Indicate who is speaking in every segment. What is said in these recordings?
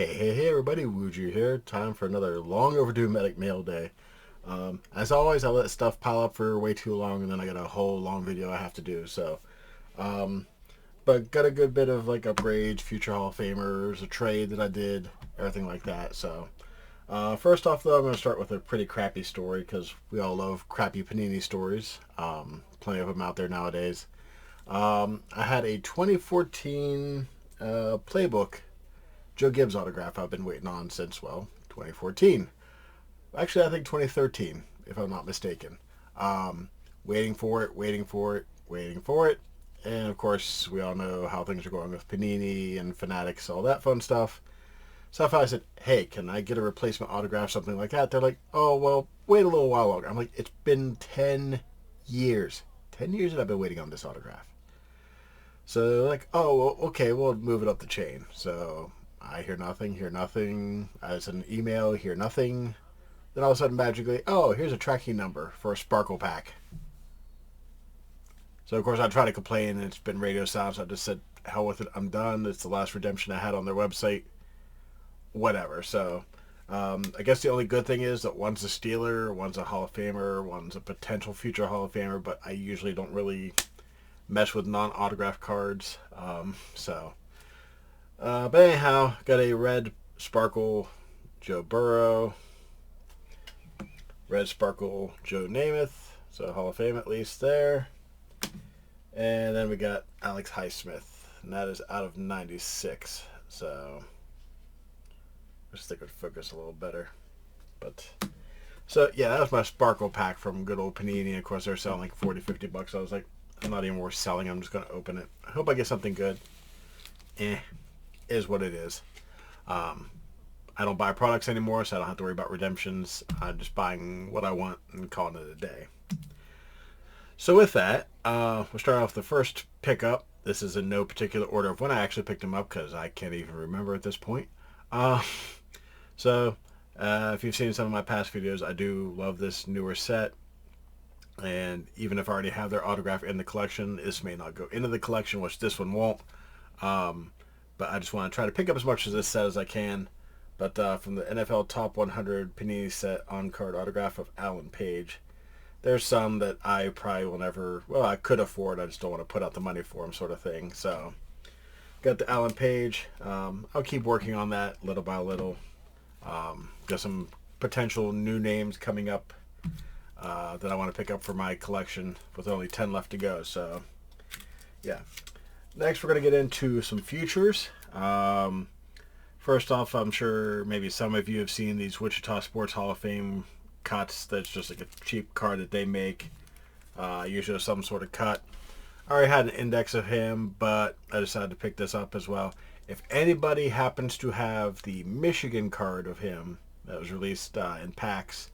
Speaker 1: Hey everybody, Wooju here. Time for another long overdue medic mail day. As always, I let stuff pile up for way too long and then I got a whole long video I have to do. Um, but got a good bit of like upgrades, future Hall of Famers, a trade that I did, everything like that. First off though, I'm going to start with a pretty crappy story because we all love crappy Panini stories. Plenty of them out there nowadays. I had a 2014 playbook Joe Gibbs autograph I've been waiting on since, well, 2014. Actually, I think 2013, if I'm not mistaken. Waiting for it, waiting for it, waiting for it. And of course, we all know how things are going with Panini and Fanatics, all that fun stuff. So if I said, hey, can I get a replacement autograph, something like that? They're like, oh, well, wait a little while longer. I'm like, it's been 10 years. 10 years that I've been waiting on this autograph. So they're like, oh, well, okay, we'll move it up the chain. So I hear nothing, hear nothing. I send an email, hear nothing. Then all of a sudden, magically, oh, here's a tracking number for a Sparkle pack. So, of course, I try to complain, and it's been radio silence. So I just said, hell with it, I'm done. It's the last redemption I had on their website. Whatever. I guess the only good thing is that one's a Steeler, one's a Hall of Famer, one's a potential future Hall of Famer, but I usually don't really mess with non-autograph cards. But anyhow, got a red Sparkle Joe Burrow, red Sparkle Joe Namath, so Hall of Fame at least there. And then we got Alex Highsmith, and that is out of 96. So I just think it would focus a little better. So yeah, that was my Sparkle pack from good old Panini. Of course, they're selling like 40, 50 bucks. I was like, I'm not even worth selling. I'm just going to open it. I hope I get something good. Is what it is. I don't buy products anymore, so I don't have to worry about redemptions. I'm just buying what I want and calling it a day. So with that, we'll start off the first pickup. This is in no particular order of when I actually picked them up because I can't even remember at this point. If you've seen some of my past videos, I do love this newer set. And even if I already have their autograph in the collection, this may not go into the collection, which this one won't. But I just want to try to pick up as much of this set as I can. But from the NFL Top 100 Panini set on-card autograph of Alan Page, there's some that I probably will never, well, I could afford, I just don't want to put out the money for them sort of thing. So, got the Alan Page. I'll keep working on that little by little. Got some potential new names coming up that I want to pick up for my collection with only 10 left to go. So, yeah. Next, we're going to get into some futures. First off, I'm sure maybe some of you have seen these Wichita Sports Hall of Fame cuts. That's just like a cheap card that they make. Usually some sort of cut. I already had an index of him, but I decided to pick this up as well. If anybody happens to have the Michigan card of him that was released in packs,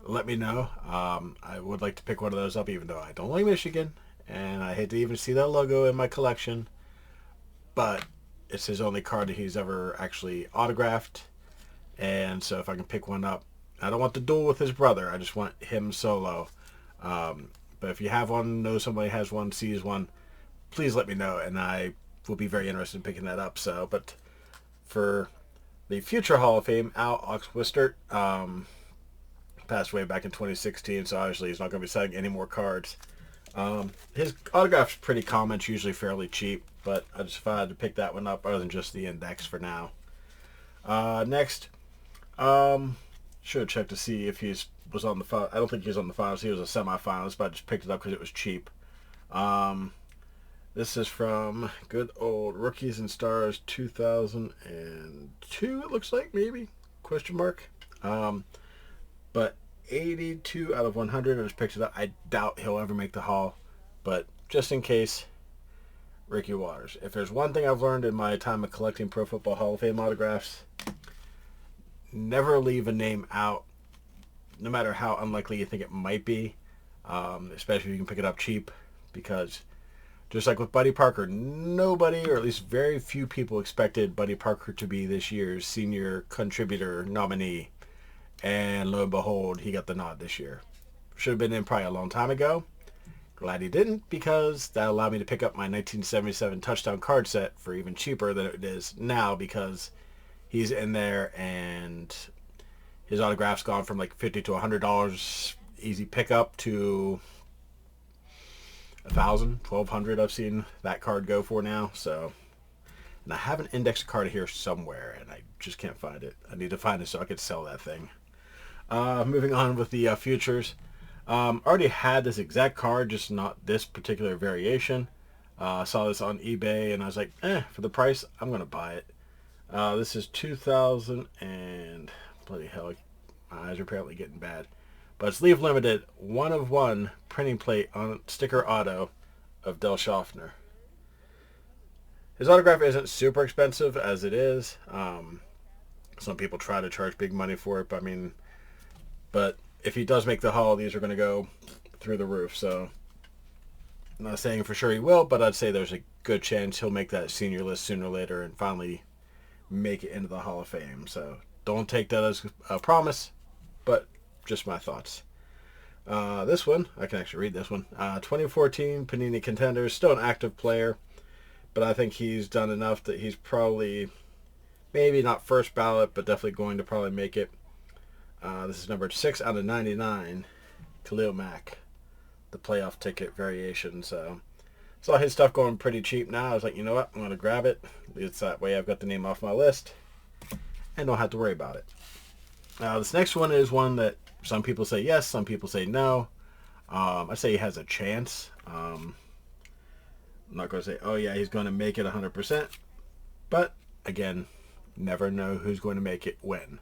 Speaker 1: let me know. I would like to pick one of those up, even though I don't like Michigan. And I hate to even see that logo in my collection. But it's his only card that he's ever actually autographed. And so if I can pick one up, I don't want the duel with his brother. I just want him solo. But if you have one, know somebody has one, sees one, please let me know. And I will be very interested in picking that up. But for the future Hall of Fame, Al Oxwistert, passed away back in 2016. So obviously he's not going to be selling any more cards. His autograph's pretty common. It's usually fairly cheap, but I just decided to pick that one up other than just the index for now. Next, should have checked to see if he was on the final. I don't think he was on the finals. He was a semifinalist, but I just picked it up because it was cheap. This is from good old Rookies and Stars 2002, it looks like, maybe? Question mark. But 82 out of 100. I just picked it up. I doubt he'll ever make the Hall, but just in case, Ricky Watters. If there's one thing I've learned in my time of collecting Pro Football Hall of Fame autographs, never leave a name out, no matter how unlikely you think it might be, especially if you can pick it up cheap, because just like with Buddy Parker, nobody, or at least very few people, expected Buddy Parker to be this year's senior contributor nominee. And lo and behold, he got the nod this year. Should have been in probably a long time ago. Glad he didn't, because that allowed me to pick up my 1977 touchdown card set for even cheaper than it is now, because he's in there, and his autograph's gone from like $50 to $100 easy pickup to 1,000, 1,200. I've seen that card go for now. So, and I have an index card here somewhere, and I just can't find it. I need to find it so I could sell that thing. Moving on with the futures. Already had this exact card, just not this particular variation. I saw this on eBay, and I was like, for the price, I'm going to buy it. This is 2000 and... bloody hell, my eyes are apparently getting bad. But it's Leave Limited, 1 of 1 printing plate on sticker auto of Del Schaffner. His autograph isn't super expensive as it is. Some people try to charge big money for it, but if he does make the haul, these are going to go through the roof. So I'm not saying for sure he will, but I'd say there's a good chance he'll make that senior list sooner or later and finally make it into the Hall of Fame. So don't take that as a promise, but just my thoughts. This one, I can actually read this one. 2014 Panini Contenders, still an active player, but I think he's done enough that he's probably, maybe not first ballot, but definitely going to probably make it. This is numbered 6 out of 99. Khalil Mack, the playoff ticket variation. So saw his stuff going pretty cheap now. I was like, you know what? I'm going to grab it. It's that way I've got the name off my list and don't have to worry about it. This next one is one that some people say yes, some people say no. I say he has a chance. I'm not going to say, oh yeah, he's going to make it 100%. But again, never know who's going to make it when.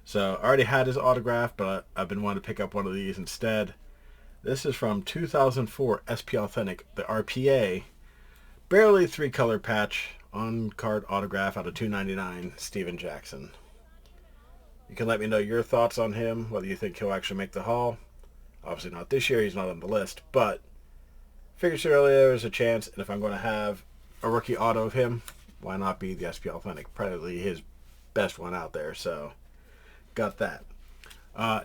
Speaker 1: So I already had his autograph, but I've been wanting to pick up one of these instead. This is from 2004 SP Authentic, the RPA. Barely 3-color patch on card autograph out of $2.99, Steven Jackson. You can let me know your thoughts on him, whether you think he'll actually make the haul. Obviously not this year, he's not on the list, but figured surely there's a chance, and if I'm going to have a rookie auto of him, why not be the SP Authentic? Probably his best one out there, so got that.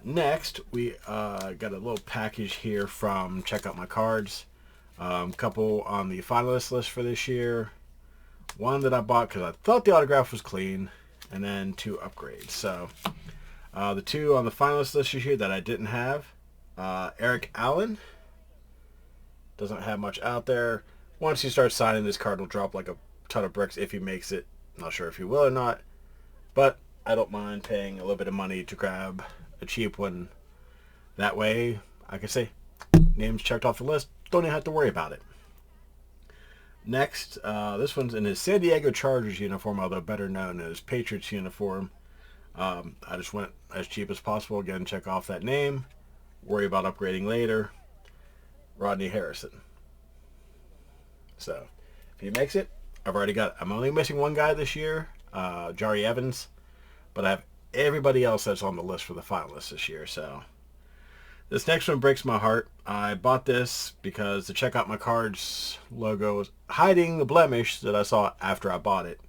Speaker 1: Next, we got a little package here from Check Out My Cards. Couple on the finalist list for this year. One that I bought because I thought the autograph was clean, and then 2 upgrades. So the 2 on the finalist list this year that I didn't have. Eric Allen. Doesn't have much out there. Once he starts signing, this card will drop like a ton of bricks if he makes it. Not sure if he will or not, but I don't mind paying a little bit of money to grab a cheap one. That way, I can say, name's checked off the list. Don't even have to worry about it. Next, this one's in his San Diego Chargers uniform, although better known as Patriots uniform. I just went as cheap as possible. Again, check off that name. Worry about upgrading later. Rodney Harrison. So, if he makes it, I'm only missing one guy this year, Jari Evans. But I have everybody else that's on the list for the finalists this year. So this next one breaks my heart. I bought this because the Check Out My Cards logo was hiding the blemish that I saw after I bought it.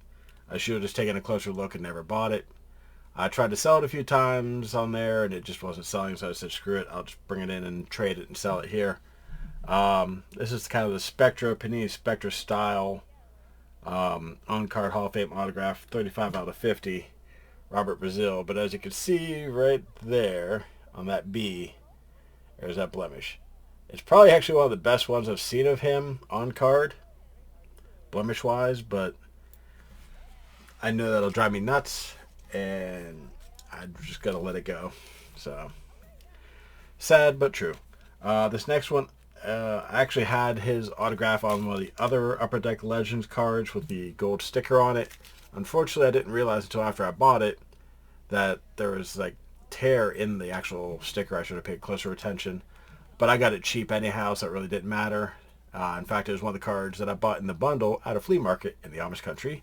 Speaker 1: I should have just taken a closer look and never bought it. I tried to sell it a few times on there and it just wasn't selling, so I said screw it, I'll just bring it in and trade it and sell it here. This is kind of the Spectra, Panini Spectra style on-card Hall of Fame autograph, 35 out of 50. Robert Brazil, but as you can see right there on that B, there's that blemish. It's probably actually one of the best ones I've seen of him on card, blemish wise, but I know that'll drive me nuts and I'm just gonna let it go. So sad but true. This next one, I actually had his autograph on one of the other Upper Deck Legends cards with the gold sticker on it. Unfortunately, I didn't realize until after I bought it that there was like tear in the actual sticker. I should have paid closer attention, but I got it cheap anyhow, so it really didn't matter. In fact, it was one of the cards that I bought in the bundle at a flea market in the Amish country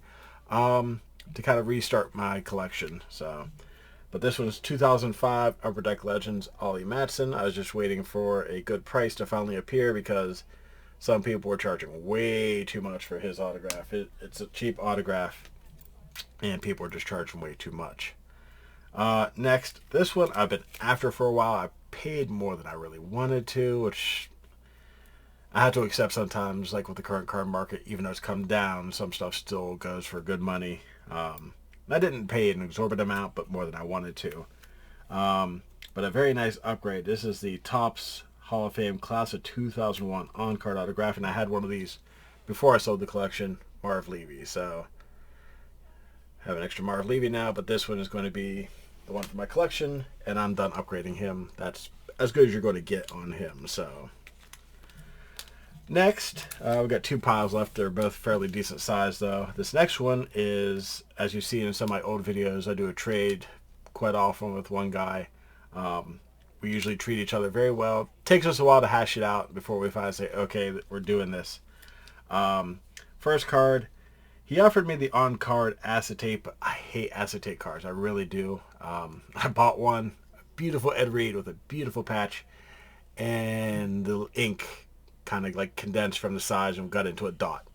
Speaker 1: to kind of restart my collection. So, but this one's 2005 Upper Deck Legends Ollie Matson. I was just waiting for a good price to finally appear because some people were charging way too much for his autograph. It's a cheap autograph and people were just charging way too much. Next, this one I've been after for a while. I paid more than I really wanted to, which I have to accept sometimes, like with the current card market, even though it's come down, some stuff still goes for good money. I didn't pay an exorbitant amount, but more than I wanted to. But a very nice upgrade. This is the Topps Hall of Fame Class of 2001 on-card autograph, and I had one of these before I sold the collection, Marv Levy. So I have an extra Marv Levy now, but this one is going to be the one for my collection, and I'm done upgrading him. That's as good as you're going to get on him. So next, we've got 2 piles left. They're both fairly decent size, though. This next one is, as you see in some of my old videos, I do a trade quite often with one guy. We usually treat each other very well. It takes us a while to hash it out before we finally say, okay, we're doing this. First card, he offered me the on-card acetate, but I hate acetate cards. I really do. I bought one, a beautiful Ed Reed with a beautiful patch, and the ink kind of like condensed from the size and got into a dot.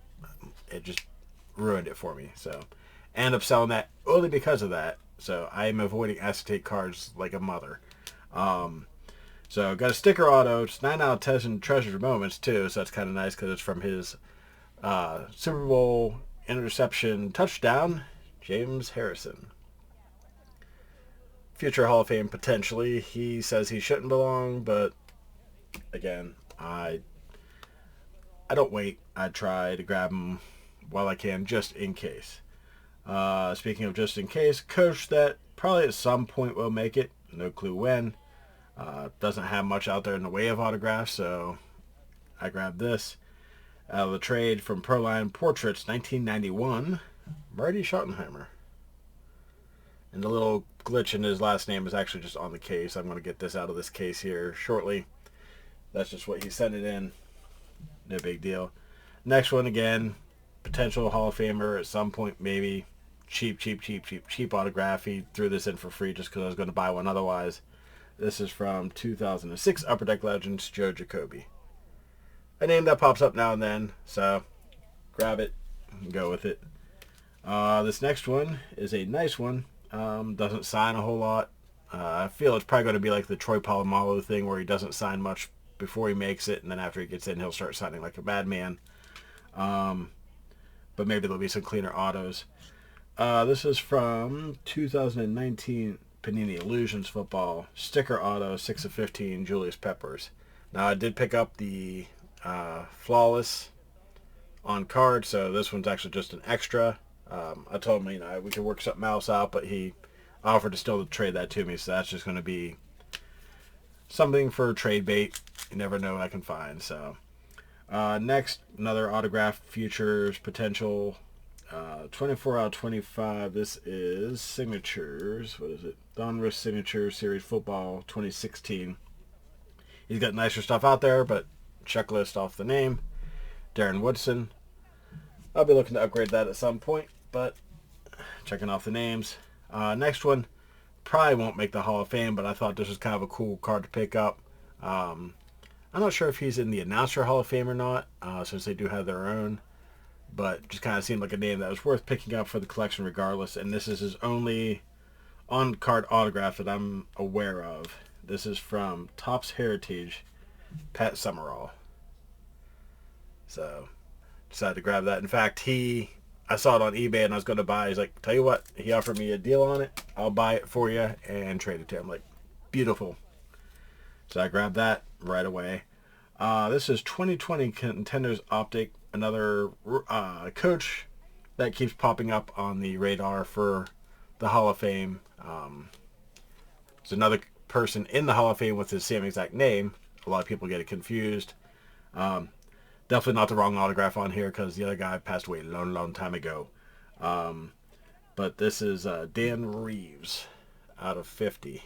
Speaker 1: It just ruined it for me. So I ended up selling that only because of that. So I am avoiding acetate cards like a mother. So got a sticker auto. It's 9 out of 10 treasured moments too. So that's kind of nice because it's from his Super Bowl interception touchdown, James Harrison. Future Hall of Fame potentially. He says he shouldn't belong, but again, I don't wait. I try to grab him while I can, just in case. Speaking of just in case, coach that probably at some point will make it. No clue when. Doesn't have much out there in the way of autographs, so I grabbed this. Out of the trade from Proline Portraits 1991, Marty Schottenheimer. And the little glitch in his last name is actually just on the case. I'm going to get this out of this case here shortly. That's just what he sent it in. No big deal. Next one again, potential Hall of Famer at some point maybe. Cheap autograph. He threw this in for free just because I was going to buy one otherwise. This is from 2006 Upper Deck Legends, Joe Jacoby. A name that pops up now and then, so grab it and go with it. This next one is a nice one. Doesn't sign a whole lot. I feel it's probably going to be like the Troy Polamalu thing where he doesn't sign much before he makes it, and then after he gets in, he'll start signing like a madman. But maybe there'll be some cleaner autos. This is from 2019 Panini Illusions Football sticker auto 6 of 15 Julius Peppers. Now I did pick up the flawless on card, so this one's actually just an extra. I told him, we could work something else out, but he offered to still trade that to me, so that's just going to be something for trade bait. You never know what I can find. So next, another autograph futures potential. 24 out of 25. This is signatures. What is it? Donruss Signature Series Football 2016. He's got nicer stuff out there, but checklist off the name. Darren Woodson. I'll be looking to upgrade that at some point, but checking off the names. Next one probably won't make the Hall of Fame, but I thought this was kind of a cool card to pick up. I'm not sure if he's in the Announcer Hall of Fame or not, since they do have their own, but just kind of seemed like a name that was worth picking up for the collection regardless, and this is his only on-card autograph that I'm aware of. This is from Topps Heritage, Pat Summerall. So decided to grab that. In fact, I saw it on eBay and I was going to buy. He's like, tell you what, he offered me a deal on it. I'll buy it for you and trade it to him. Like, beautiful. So I grabbed that right away. This is 2020 Contenders Optic, another coach that keeps popping up on the radar for the Hall of Fame. There's another person in the Hall of Fame with the same exact name. A lot of people get it confused. Definitely not the wrong autograph on here because the other guy passed away a long time ago. But this is Dan Reeves out of 50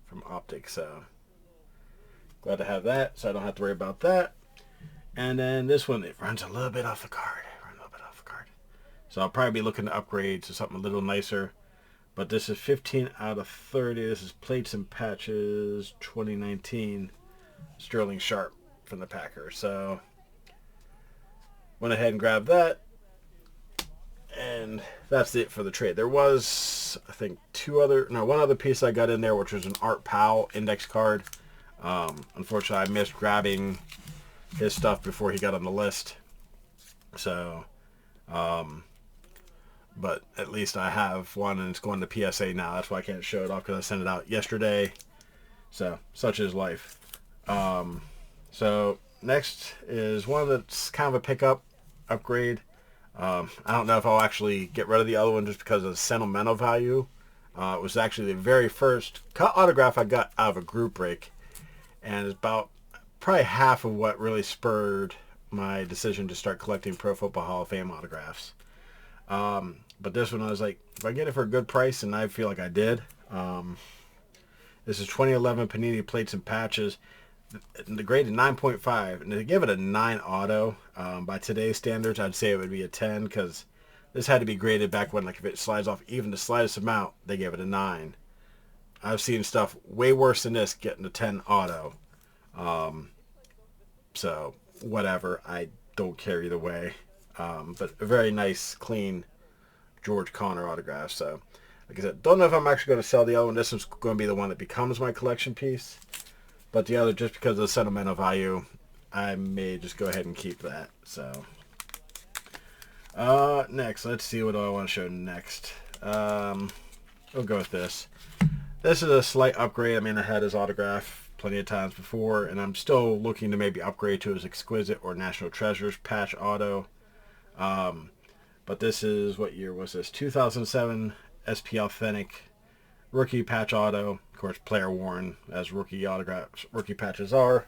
Speaker 1: from Optic. So glad to have that, so I don't have to worry about that. And then this one, it runs a little bit off the card. So I'll probably be looking to upgrade to something a little nicer. But this is 15 out of 30. This is Plates and Patches 2019 Sterling Sharp from the Packers. So went ahead and grabbed that. And that's it for the trade. There was, I think, one other piece I got in there, which was an Art Powell index card. Unfortunately, I missed grabbing his stuff before he got on the list. So but at least I have one, and it's going to PSA now. That's why I can't show it off, because I sent it out yesterday. So, such is life. So, next is one that's kind of a pickup upgrade. I don't know if I'll actually get rid of the other one just because of the sentimental value. It was actually the very first cut autograph I got out of a group break, and it's about probably half of what really spurred my decision to start collecting Pro Football Hall of Fame autographs. But this one, I was like, if I get it for a good price, and I feel like I did. This is 2011 Panini Plates and Patches. The grade is 9.5, and to give it a 9 auto, by today's standards, I'd say it would be a 10, because this had to be graded back when, like, if it slides off even the slightest amount, they gave it a 9. I've seen stuff way worse than this getting a 10 auto. So, whatever. I don't care either way. But a very nice, clean George Connor autograph. So, like I said, don't know if I'm actually going to sell the other one. This one's going to be the one that becomes my collection piece. But the other, just because of the sentimental value, I may just go ahead and keep that. So, next, let's see what I want to show next. We'll go with this. This is a slight upgrade. I mean, I had his autograph plenty of times before, and I'm still looking to maybe upgrade to his Exquisite or National Treasures patch auto. But this is, what year was this? 2007 SP Authentic rookie patch auto. Of course, player worn, as rookie autographs, rookie patches are.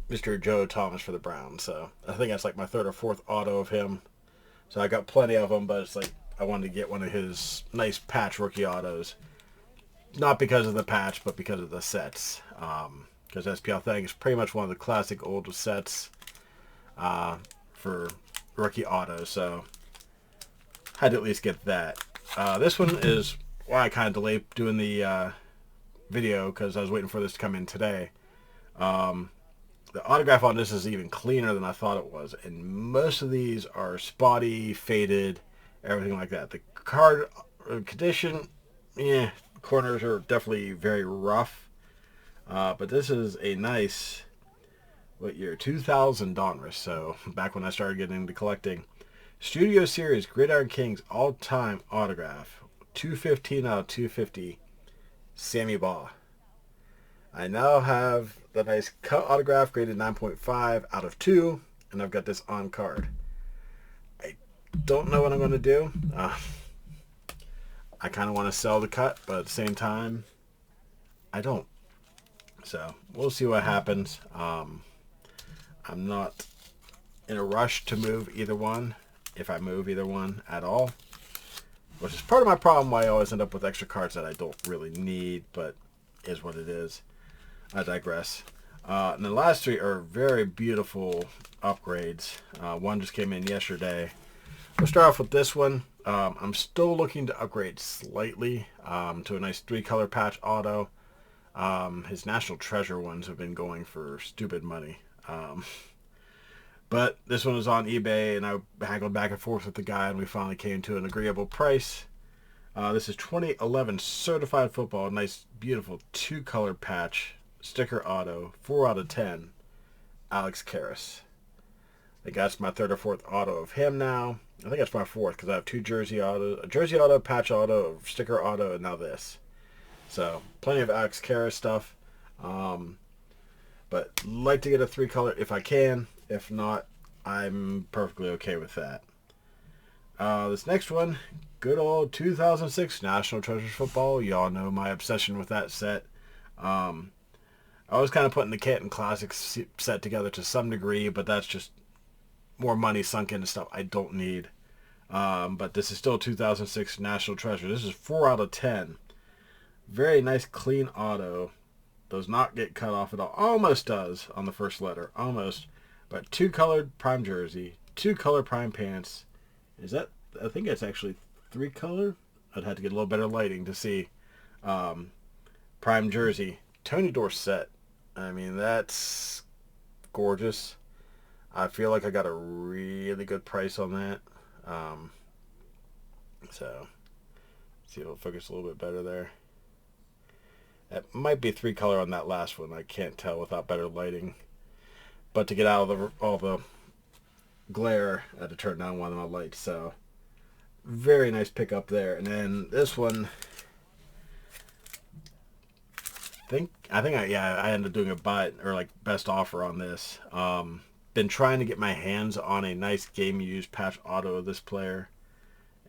Speaker 1: Mr. Joe Thomas for the Browns. So I think that's like my third or fourth auto of him. So I got plenty of them, but it's like I wanted to get one of his nice patch rookie autos. Not because of the patch, but because of the sets. Because SP Authentic is pretty much one of the classic old sets for rookie autos. So had to at least get that. This one is why I kind of delayed doing the video, because I was waiting for this to come in today. The autograph on this is even cleaner than I thought it was, and most of these are spotty, faded, everything like that. The card condition, corners are definitely very rough, but this is a nice, what year, 2000 Donruss, so back when I started getting into collecting. Studio Series Gridiron Kings all-time autograph, 215 out of 250, Sammy Baugh. I now have the nice cut autograph graded 9.5 out of 2, and I've got this on card. I don't know what I'm going to do. I kind of want to sell the cut, but at the same time, I don't. So we'll see what happens. I'm not in a rush to move either one, if I move either one at all, which is part of my problem why I always end up with extra cards that I don't really need, but is what it is. I digress. And the last three are very beautiful upgrades. One just came in yesterday. We'll start off with this one. I'm still looking to upgrade slightly to a nice 3-color patch auto. His National Treasure ones have been going for stupid money. But this one was on eBay, and I haggled back and forth with the guy, and we finally came to an agreeable price. This is 2011 Certified Football. Nice, beautiful 2-color patch. Sticker auto. 4 out of 10. Alex Karras. I think that's my third or fourth auto of him now. I think that's my fourth, because I have 2 jersey autos. A jersey auto, patch auto, sticker auto, and now this. So, plenty of Alex Karras stuff. But like to get a 3-color if I can. If not, I'm perfectly okay with that. This next one, good old 2006 National Treasures Football. Y'all know my obsession with that set. I was kind of putting the Canton Classics set together to some degree, but that's just more money sunk into stuff I don't need. But this is still 2006 National Treasure. This is 4 out of 10. Very nice, clean auto. Does not get cut off at all. Almost does on the first letter. Almost. But 2-colored prime jersey. 2-color prime pants. Is that... I think it's actually 3-color. I'd have to get a little better lighting to see. Prime jersey. Tony Dorsett. I mean, that's gorgeous. I feel like I got a really good price on that. So, see if it'll focus a little bit better there. It might be 3-color on that last one. I can't tell without better lighting. But to get out of all the glare, I had to turn down one of my lights. So, Very nice pickup there. And then this one, I ended up doing a buy or like best offer on this. Been trying to get my hands on a nice game used patch auto of this player,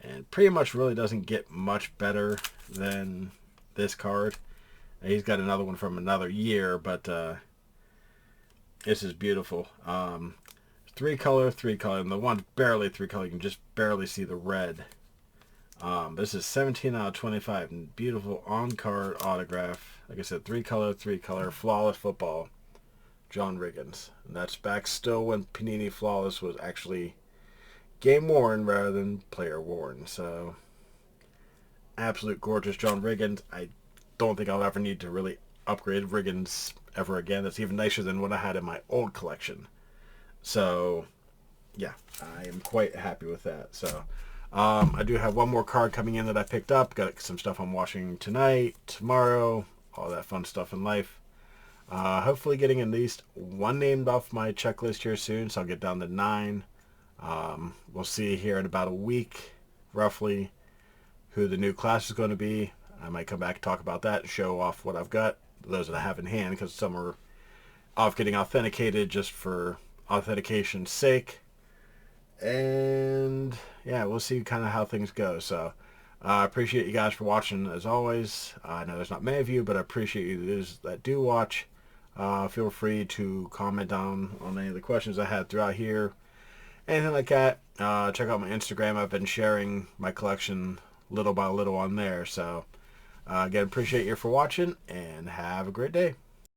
Speaker 1: and pretty much really doesn't get much better than this card. He's got another one from another year, but this is beautiful. Three color, and the one's barely three color. You can just barely see the red. This is 17 out of 25, and beautiful on-card autograph. Like I said, three color, flawless football. John Riggins. And that's back still when Panini Flawless was actually game worn rather than player worn. So, absolute gorgeous John Riggins. I don't think I'll ever need to really upgrade Riggins ever again. That's even nicer than what I had in my old collection. So, yeah, I am quite happy with that. So, I do have one more card coming in that I picked up. Got some stuff I'm watching tonight, tomorrow, all that fun stuff in life. Hopefully getting at least one named off my checklist here soon, so I'll get down to 9. We'll see here in about a week, roughly, who the new class is going to be. I might come back and talk about that and show off what I've got, those that I have in hand, because some are off getting authenticated just for authentication's sake. And yeah, we'll see kind of how things go. So I appreciate you guys for watching as always. I know there's not many of you, but I appreciate you those that do watch. Feel free to comment down on any of the questions I had throughout here. Anything like that. Check out my Instagram. I've been sharing my collection little by little on there. So again, appreciate you for watching and have a great day.